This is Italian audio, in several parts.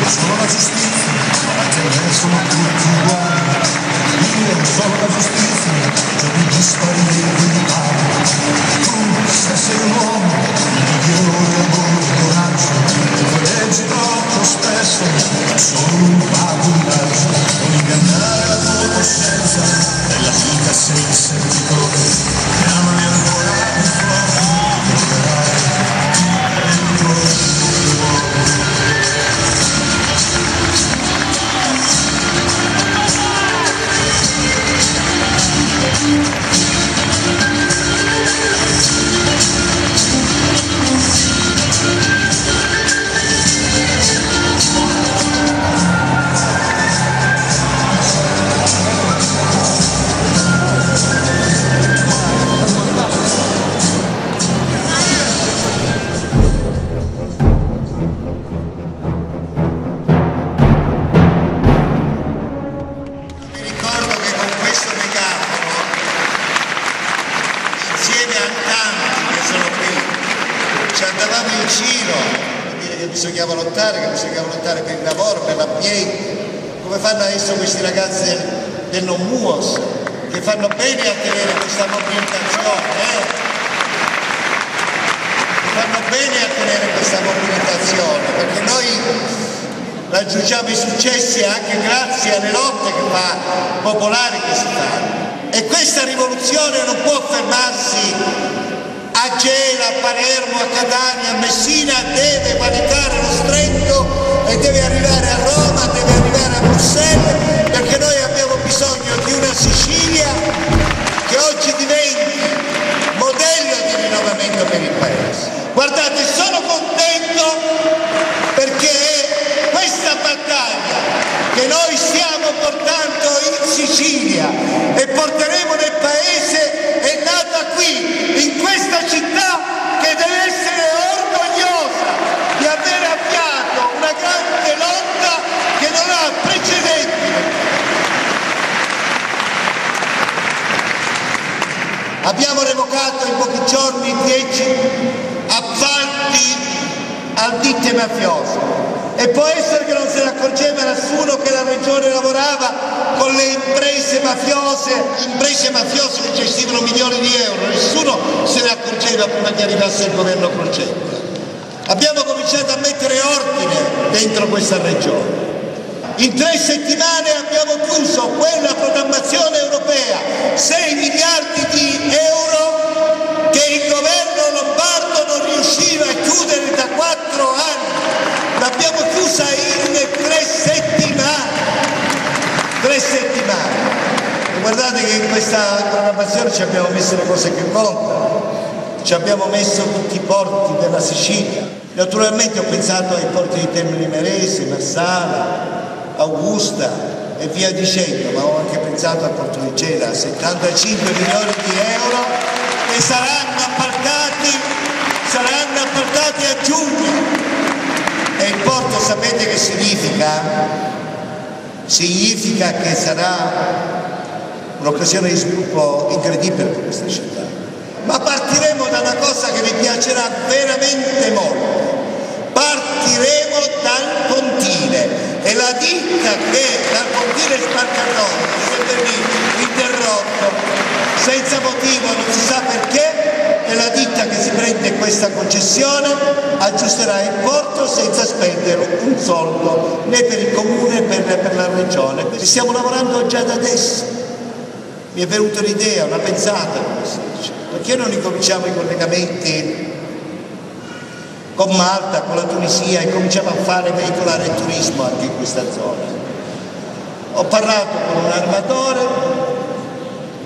Sono la giustizia, a te e me sono tutti uguali. Io sono la giustizia, già di dispari e di pari. Tu, se sei un uomo, il migliore amore e coraggio, tu leggi troppo spesso, solo un pagliaggio. Non ingannare la tua coscienza, nella vita sei il servitore, chiamami ancora più forte, troverai dentro il tuo cuore. Bisognava lottare per il lavoro, per l'ambiente, come fanno adesso questi ragazzi del non MUOS, che fanno bene a tenere questa mobilitazione, fanno bene a tenere questa mobilitazione, perché noi raggiungiamo i successi anche grazie alle lotte popolari che si fanno. E questa rivoluzione non può fermarsi a Gela, a Palermo, a Catania, a Messina, deve valicare lo stretto e deve arrivare a Roma, deve arrivare a Bruxelles, perché noi abbiamo bisogno di una Sicilia che oggi diventi modello di rinnovamento per il Paese. Guardate, sono contento perché questa battaglia che noi stiamo portando in Sicilia e porteremo nel Paese è nata qui, in questa città che deve essere orgogliosa di aver avviato una grande lotta che non ha precedenti. Abbiamo revocato in pochi giorni 10 appalti a ditte mafiose. E può essere che non se ne accorgeva nessuno che la regione lavorava con le imprese mafiose che gestivano milioni di euro, nessuno se ne accorgeva prima che arrivasse il governo Crocetta. Abbiamo cominciato a mettere ordine dentro questa regione. In 3 settimane abbiamo chiuso quella programmazione europea, 6 miliardi di euro che il governo lombardo non riusciva a chiudere da 4 anni. L'abbiamo chiusa in 3 settimane. 3 settimane. E guardate che in questa programmazione ci abbiamo messo le cose che contano. Ci abbiamo messo tutti i porti della Sicilia. Naturalmente ho pensato ai porti di Termini Imerese, Marsala, Augusta e via dicendo, ma ho anche pensato al porto di Gela, 75 milioni di euro che saranno appaltati a giugno. E il porto sapete che significa? Significa che sarà un'occasione di sviluppo incredibile per questa città. Ma partiremo da una cosa che vi piacerà veramente molto. Partiremo dal pontile e la ditta che dal pontile sbarcatoio è interrotto senza motivo, non si sa perché, e la ditta che si prende questa concessione aggiusterà il porto senza spendere un soldo né per il comune né per la regione. Ci stiamo lavorando già da adesso. Mi è venuta un'idea, una pensata, come si dice. Perché non incominciamo i collegamenti con Malta, con la Tunisia e cominciamo a fare veicolare il turismo anche in questa zona? Ho parlato con un armatore,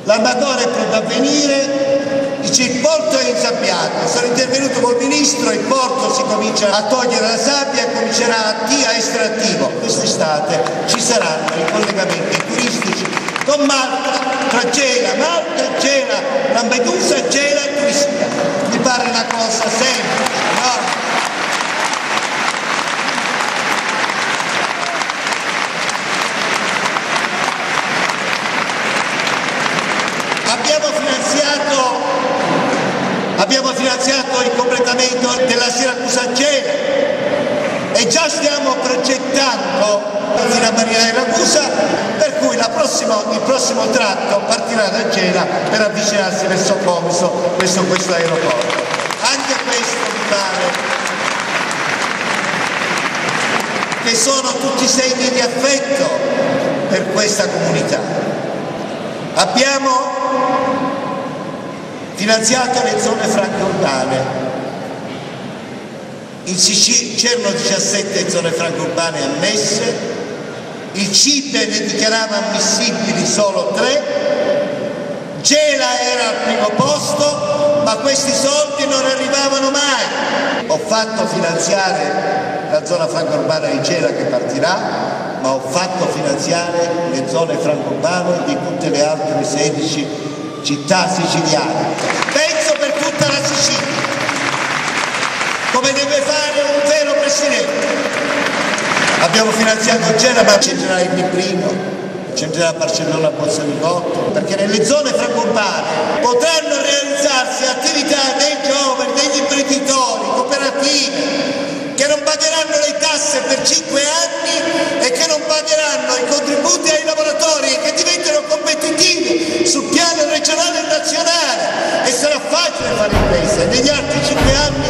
l'armatore è pronto a venire, dice il porto è insabbiato, sono intervenuto col ministro, il porto si comincia a togliere la sabbia e comincerà a essere attivo. Quest'estate ci saranno i collegamenti turistici con Malta, tra Gela, Malta, Gela, Lampedusa, Gela e Tunisia. Mi pare una cosa semplice, no? Abbiamo finanziato il completamento della Siracusa-Gela e già stiamo progettando la Marina di Ragusa, per cui il prossimo tratto partirà da Gela per avvicinarsi verso Comiso, questo aeroporto. Anche questo mi pare che sono tutti segni di affetto per questa comunità. Abbiamo finanziato le zone franche urbane. In Sicilia c'erano 17 zone franche urbane ammesse, il CIPE ne dichiarava ammissibili solo 3, Gela era al primo posto, ma questi soldi non arrivavano mai. Ho fatto finanziare la zona franca urbana di Gela che partirà, ma ho fatto finanziare le zone franche urbane di tutte le altre 16 città siciliane. Penso per tutta la Sicilia, come deve fare un vero presidente. Abbiamo finanziato Gela, ma c'entrerà il Librino, c'entrerà Barcellona Pozzanicotto, perché nelle zone franche urbane potranno realizzarsi attività dei giovani, degli imprenditori, cooperative, che non pagheranno le tasse per 5 anni e che non pagheranno i contributi ai lavoratori e che diventano competitivi sul piano regionale e nazionale, e sarà facile fare imprese. Negli altri 5 anni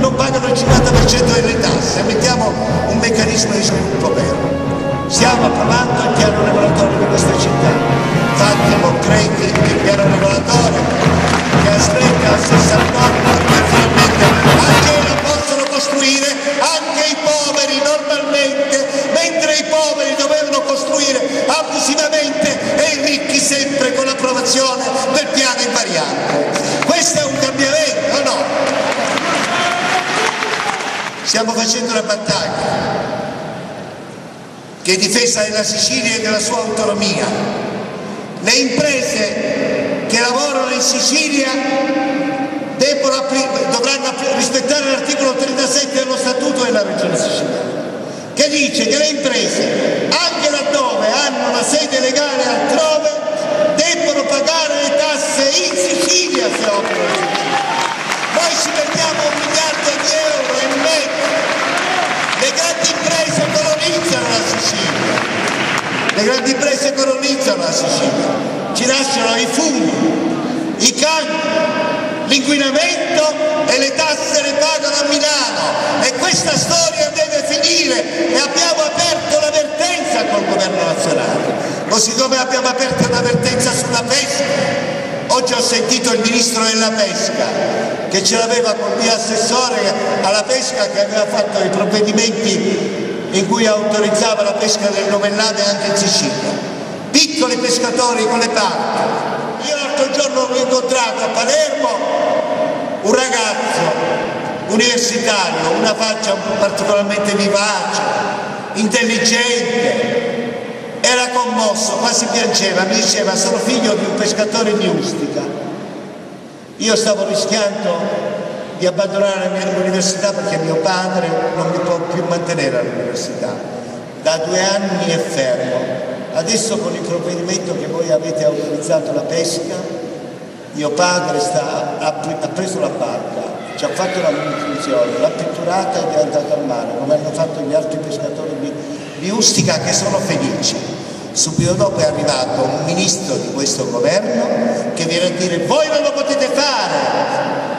non pagano il 50% delle tasse. Mettiamo un meccanismo di sviluppo vero. Stiamo approvando il piano regolatore di questa città, fatti concreti, il piano regolatore che aspetta la stessa norma che finalmente anche la possono costruire anche i poveri normalmente, mentre i poveri dovevano costruire abusivamente e i ricchi sempre con l'approvazione del piano invariante. Questo è un cambiamento, o no? Stiamo facendo una battaglia che è difesa della Sicilia e della sua autonomia. Le imprese che lavorano in Sicilia dovranno rispettare l'articolo 37 dello Statuto della Regione Siciliana, che dice che le imprese, anche laddove hanno una sede legale altrove, debbono pagare le tasse in Sicilia se operano in Sicilia. Noi ci perdiamo 1 miliardo di euro in mezzo. Le grandi imprese colonizzano la Sicilia, le grandi imprese colonizzano la Sicilia, ci lasciano i fumi, i cancri, l'inquinamento e le tasse le pagano a Milano, e questa storia deve finire, e abbiamo aperto l'avvertenza col governo nazionale, così come abbiamo aperto un'avvertenza sulla pesca. Oggi ho sentito il ministro della pesca che ce l'aveva col mio assessore alla pesca, che aveva fatto i provvedimenti in cui autorizzava la pesca del novellame anche in Sicilia. Piccoli pescatori con le barche. Io l'altro giorno ho incontrato a Palermo un ragazzo universitario, una faccia particolarmente vivace, intelligente, era commosso, quasi piangeva, mi diceva: sono figlio di un pescatore di Ustica, io stavo rischiando di abbandonare l'università perché mio padre non mi può più mantenere all'università, da 2 anni è fermo, adesso con il provvedimento che voi avete autorizzato la pesca, mio padre ha preso la barca, ci ha fatto la manutenzione, l'ha pitturata ed è andato al mare, come hanno fatto gli altri pescatori di Ustica, che sono felici. Subito dopo è arrivato un ministro di questo governo che viene a dire: voi non lo potete fare.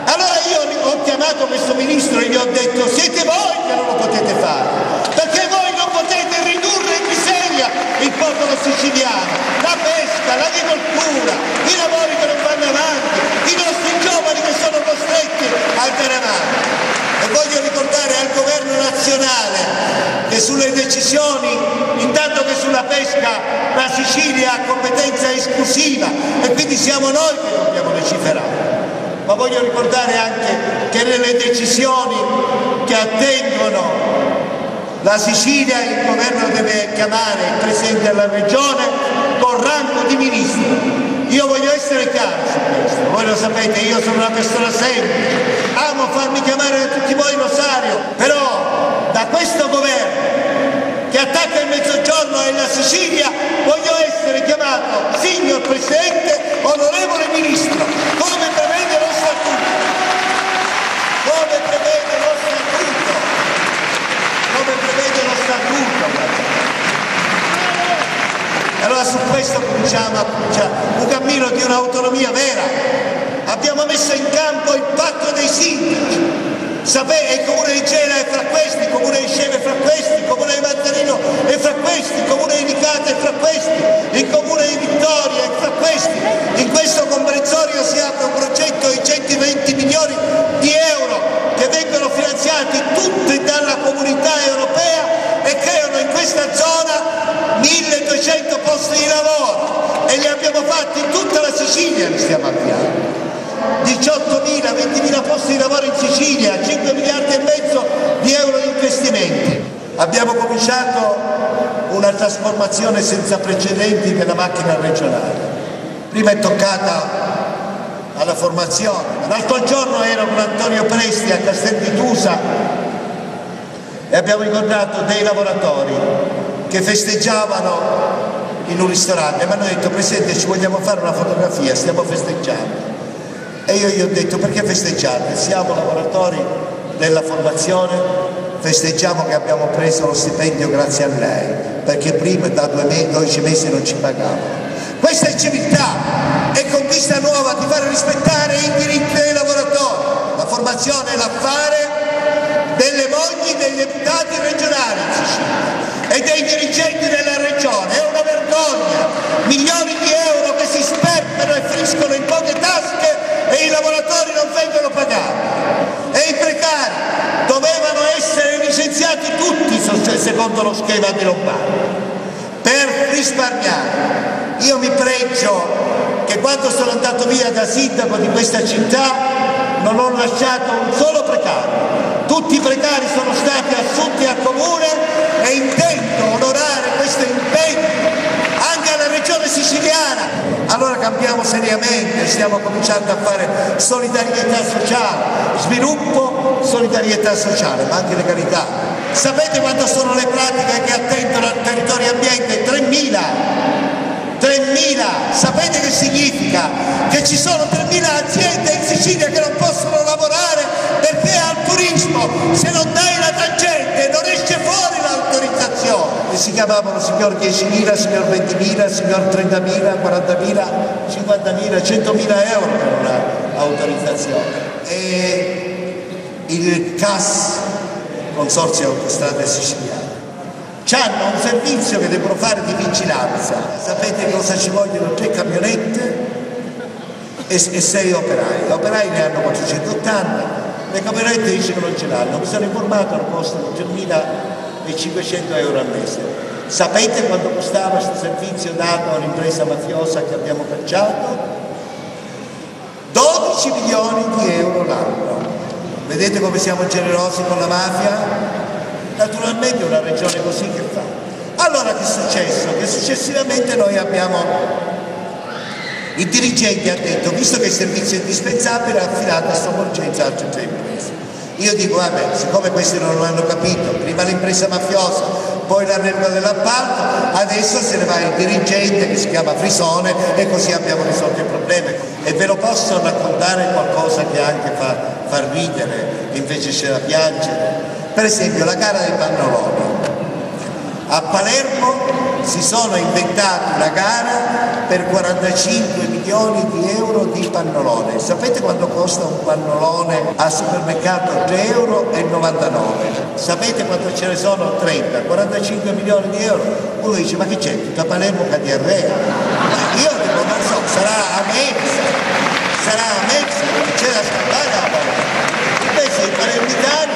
Allora io ho chiamato questo ministro e gli ho detto: siete voi che non lo potete fare, perché voi non potete ridurre in miseria il popolo siciliano, la pesca, l'agricoltura, i lavori che non vanno avanti, i nostri giovani che sono costretti a andare avanti. E voglio ricordare al governo nazionale che sulle decisioni, intanto che sulla pesca la Sicilia ha competenza esclusiva e quindi siamo noi che dobbiamo legiferare, ma voglio ricordare anche che nelle decisioni che attengono la Sicilia il governo deve chiamare il presidente della regione con rango di ministro. Io voglio essere chiaro su questo, voi lo sapete, io sono una persona semplice, amo farmi chiamare da tutti voi Rosario, però da questo governo che attacca il Mezzogiorno e la Sicilia voglio essere chiamato signor Presidente, onorevole Ministro, come prevede lo Statuto, come prevede lo Statuto, come su questo cominciamo un cammino di un'autonomia vera. Abbiamo messo in campo il patto dei sindaci. Il comune di Gela è fra questi, il comune di Sceva è fra questi, il comune di Mazzarino è fra questi, il comune di Nicata è fra questi, il comune di Vittoria è fra questi. In questo comprensorio si apre un progetto di 120 milioni di euro che vengono finanziati tutti dalla comunità europea e creano in questa zona 1200 posti di lavoro, e li abbiamo fatti in tutta la Sicilia, li stiamo avviando. 18.000, 20.000 posti di lavoro in Sicilia, 5 miliardi e mezzo di euro di investimenti. Abbiamo cominciato una trasformazione senza precedenti della macchina regionale. Prima è toccata alla formazione. L'altro giorno ero con Antonio Presti a Castel di Tusa e abbiamo incontrato dei lavoratori che festeggiavano in un ristorante e mi hanno detto: Presidente, ci vogliamo fare una fotografia, stiamo festeggiando. E io gli ho detto: perché festeggiate? Siamo lavoratori della formazione, festeggiamo che abbiamo preso lo stipendio grazie a lei, perché prima da 12 mesi non ci pagavano. Questa è civiltà, è conquista nuova di fare rispettare i diritti dei lavoratori. La formazione è l'affare delle mogli dei deputati regionali in Sicilia e dei dirigenti della regione. È una vergogna, milioni di euro che si sperperano e finiscono in poche tasche e i lavoratori non vengono pagati, e i precari dovevano essere licenziati tutti secondo lo schema di Lombardo per risparmiare. Io mi pregio che quando sono andato via da sindaco di questa città non ho lasciato un solo precario, tutti i precari sono stati assunti al comune e intendo onorare questo impegno anche alla regione siciliana. Allora cambiamo seriamente, stiamo cominciando a fare solidarietà sociale, sviluppo, solidarietà sociale, ma anche legalità. Sapete quanto sono le pratiche che attendono al territorio ambiente? 3.000! 3.000! Sapete che significa? Che ci sono 3.000 aziende in Sicilia che non possono lavorare perché al turismo, se non dai la tangente, non esce fuori l'autorizzazione. E si chiamavano signor 10.000, signor 20.000, signor 30.000, 40.000, 50.000, 100.000 euro per un'autorizzazione. E il CAS, Consorzio Autostrade Siciliane, hanno un servizio che devono fare di vigilanza. Sapete cosa ci vogliono? 3 camionette e 6 operai. Gli operai ne hanno 480, le camionette dice che non ce l'hanno. Mi sono informato, costano 3.500 euro al mese. Sapete quanto costava questo servizio dato a un'impresa mafiosa che abbiamo cacciato? 12 milioni di euro l'anno. Vedete come siamo generosi con la mafia? Naturalmente una regione così che fa. Allora che è successo? Che successivamente noi abbiamo, il dirigente ha detto, visto che il servizio è indispensabile, ha affidato a sommergenza altre 3 imprese. Io dico, vabbè, siccome questi non lo hanno capito, prima l'impresa mafiosa, poi la regola dell'appalto, adesso se ne va il dirigente che si chiama Frisone e così abbiamo risolto il problema. E ve lo posso raccontare qualcosa che anche fa ridere, invece c'è da piangere. Per esempio la gara dei pannoloni. A Palermo si sono inventati una gara per 45 milioni di euro di pannolone. Sapete quanto costa un pannolone al supermercato? 3,99 euro. Sapete quanto ce ne sono? 30, 45 milioni di euro. Uno dice, ma che c'è? Tutta Palermo che diarrea. Io dico, non so, sarà a mezzo, c'è da scappare a Palermo. Invece i palermitani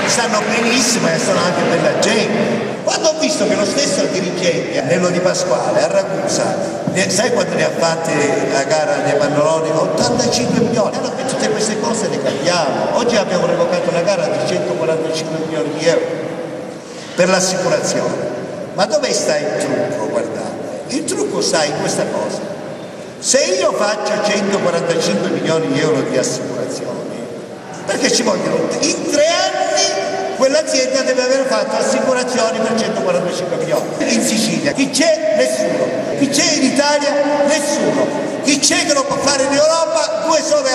sanno benissimo e sono anche per la gente. Quando ho visto che lo stesso dirigente, Nello Di Pasquale, a Ragusa, sai quanto ne ha fatte la gara dei pannoloni? 85 milioni. Allora tutte queste cose le cambiamo. Oggi abbiamo revocato una gara di 145 milioni di euro per l'assicurazione. Ma dove sta il trucco? Guardate, il trucco sta in questa cosa. Se io faccio 145 milioni di euro di assicurazioni, perché ci vogliono in 3 anni quell'azienda deve aver fatto assicurazioni per 145 milioni. In Sicilia chi c'è? Nessuno. Chi c'è in Italia? Nessuno. Chi c'è che lo può fare in Europa? 2 sole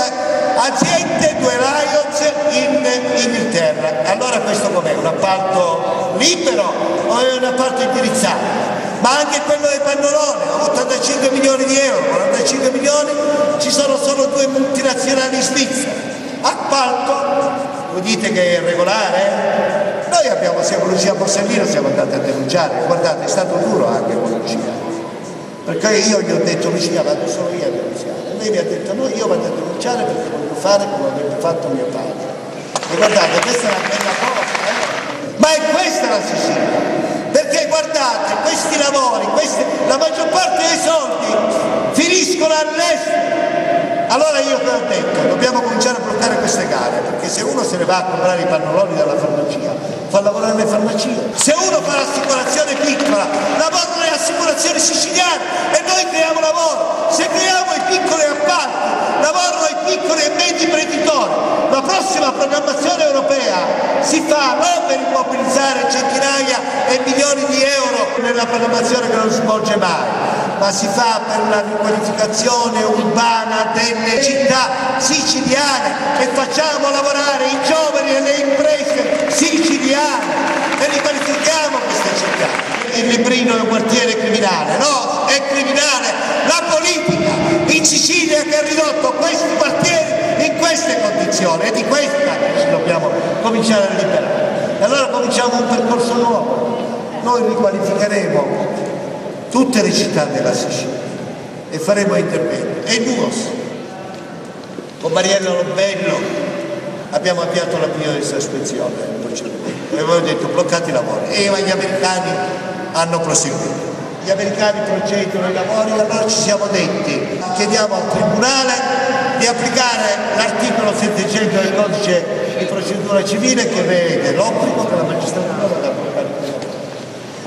aziende, 2 Lions in Inghilterra. Allora questo com'è? Un appalto libero o è un appalto indirizzato? ma anche quello dei pannoloni, 85 milioni di euro, 45 milioni, ci sono solo 2 multinazionali svizzere. Appalto, voi dite che è irregolare? Noi siamo Lucia Borsellino, siamo andati a denunciare, guardate, è stato duro anche con Lucia, perché io gli ho detto Lucia vado solo io a denunciare, e lei mi ha detto no, io vado a denunciare perché voglio fare come avrebbe fatto mio padre. E guardate, questa è una bella cosa, ma è questa la Sicilia, perché guardate, questi lavori, la maggior parte dei soldi finiscono all'estero. Allora io che ho detto, dobbiamo cominciare a bloccare queste gare, perché se uno se ne va a comprare i pannoloni dalla farmacia, fa lavorare le farmacie. Se uno fa l'assicurazione piccola, lavorano le assicurazioni siciliane e noi creiamo lavoro. Se creiamo i piccoli appalti, lavorano i piccoli e medi imprenditori. La prossima programmazione europea si fa non per immobilizzare centinaia e milioni di euro nella programmazione che non si svolge mai, ma si fa per una riqualificazione urbana delle città siciliane e facciamo lavorare i giovani e le imprese siciliane e riqualifichiamo queste città. Il librino è un quartiere criminale, no, è criminale la politica in Sicilia che ha ridotto questi quartieri in queste condizioni, e di questa che ci dobbiamo cominciare a liberare. E allora cominciamo un percorso nuovo, noi riqualificheremo tutte le città della Sicilia e faremo interventi. E il NUOS, con Mariella Lobello abbiamo avviato la prima di sospensione del procedimento e avevo detto bloccate i lavori e gli americani hanno proseguito. Gli americani procedono i lavori e allora ci siamo detti chiediamo al Tribunale di applicare l'articolo 700 del codice di procedura civile che vede l'obbligo che la magistratura vada a bloccare i lavori.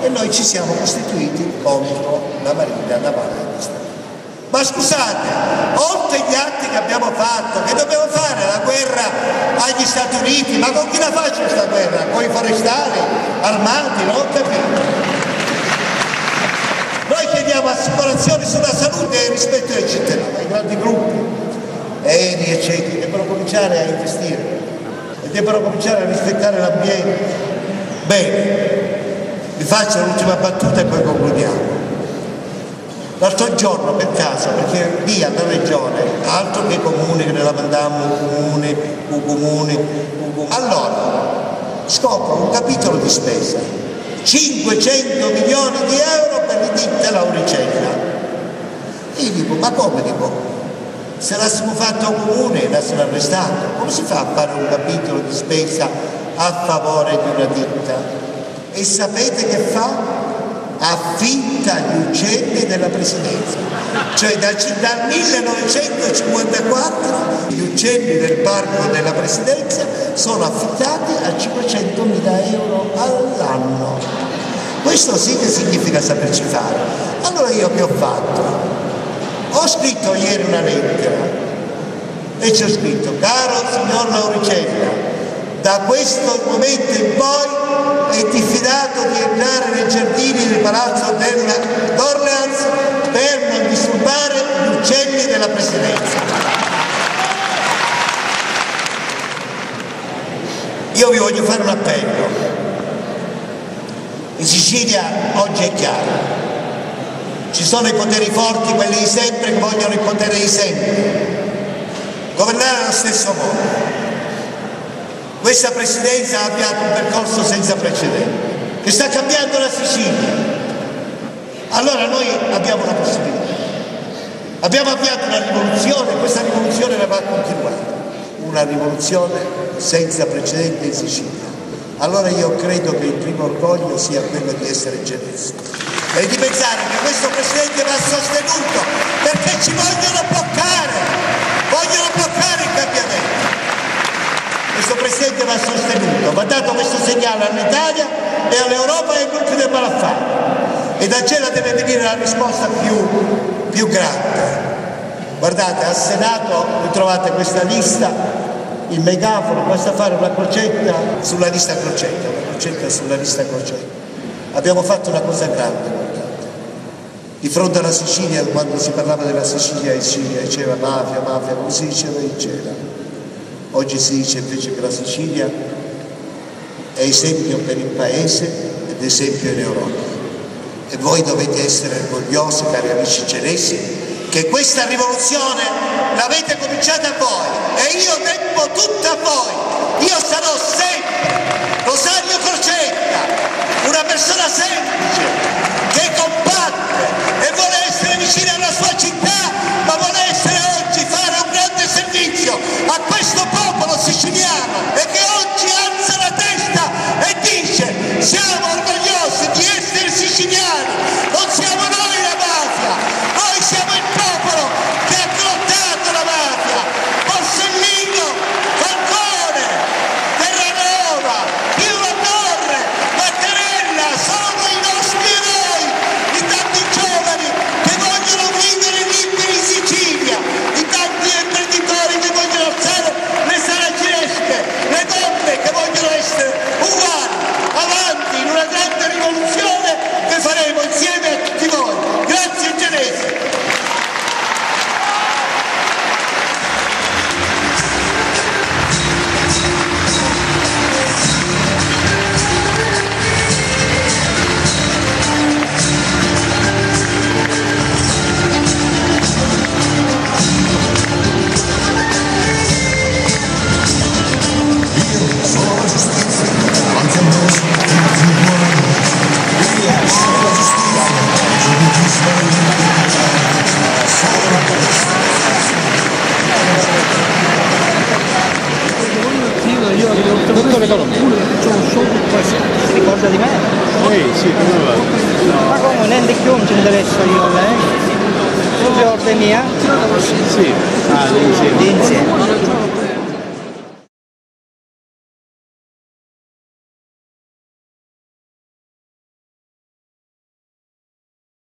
E noi ci siamo costituiti contro la Marina Navale degli Stati Uniti. Ma scusate, oltre gli atti che abbiamo fatto, che dobbiamo fare la guerra agli Stati Uniti, ma con chi la faccio questa guerra? Con i forestali, armati, non ho capito. Noi chiediamo assicurazioni sulla salute e il rispetto dei cittadini, ai grandi gruppi, Eni, eccetera, devono cominciare a investire e devono cominciare a rispettare l'ambiente. Bene. Vi faccio l'ultima battuta e poi concludiamo. L'altro giorno per caso, perché lì alla regione, altro che comuni che ne la mandammo, comuni, allora scopro un capitolo di spesa, 500 milioni di euro per le ditte Lauricella. E io dico, ma come dico? Se l'avessimo fatto un comune, l'avessimo arrestato, come si fa a fare un capitolo di spesa a favore di una ditta? E sapete che fa? Affitta gli uccelli della presidenza, cioè dal 1954 gli uccelli del parco della presidenza sono affittati a 500.000 euro all'anno. Questo sì che significa saperci fare. Allora io che ho fatto? Ho scritto ieri una lettera e ci ho scritto: caro signor Lauricella, da questo momento in poi è diffidato di entrare nei giardini del palazzo d'Orleans per non disturbare gli uccelli della presidenza. Io vi voglio fare un appello. In Sicilia oggi è chiaro, ci sono i poteri forti, quelli di sempre, che vogliono il potere di sempre, governare allo stesso modo. Questa presidenza ha avviato un percorso senza precedenti, che sta cambiando la Sicilia. Allora noi abbiamo una possibilità. Abbiamo avviato una rivoluzione, questa rivoluzione la va continuata. Una rivoluzione senza precedenti in Sicilia. Allora io credo che il primo orgoglio sia quello di essere genuini e di pensare che questo Presidente va sostenuto, perché ci vogliono bloccare il cambiamento. Questo Presidente va sostenuto, va dato questo segnale all'Italia e all'Europa e ai gruppi del malaffare. E da Gela deve venire la risposta più grande. Guardate, al Senato ritrovate questa lista, il megafono, basta fare una crocetta sulla lista Crocetta, una crocetta sulla lista Crocetta. Abbiamo fatto una cosa grande, guardate. Di fronte alla Sicilia, quando si parlava della Sicilia e Sicilia, diceva mafia, come si diceva in Gela. Oggi si dice invece che la Sicilia è esempio per il Paese ed esempio in Europa. E voi dovete essere orgogliosi, cari amici celesi, che questa rivoluzione l'avete cominciata voi e io debbo tutta a voi. Io sarò sempre Rosario Crocetta, una persona semplice che combatte e vuole essere vicina alla sua città, ma vuole essere oggi fare un grande servizio a questo popolo siciliano e che oggi alza la testa e dice: siamo orgogliosi di essere siciliani, non siamo noi la mafia, noi siamo il popolo che ha lottato la mafia. Borsellino, Falcone, Terranova, Pio La Torre, Mattarella sono i nostri eroi, i tanti giovani che vogliono vivere liberi in Sicilia, i tanti imprenditori che vogliono alzare le saracinesche, le donne che vogliono essere uguali, avanti in una grande rivoluzione che faremo insieme a tutti voi. Grazie Genesi. Io oltretutto vedo c'ho un show, si ricorda di me? Sì, come va? Ma come, niente più non ci interessa io, lei? Tu sei ordine mia? Sì, l'insieme. L'insieme.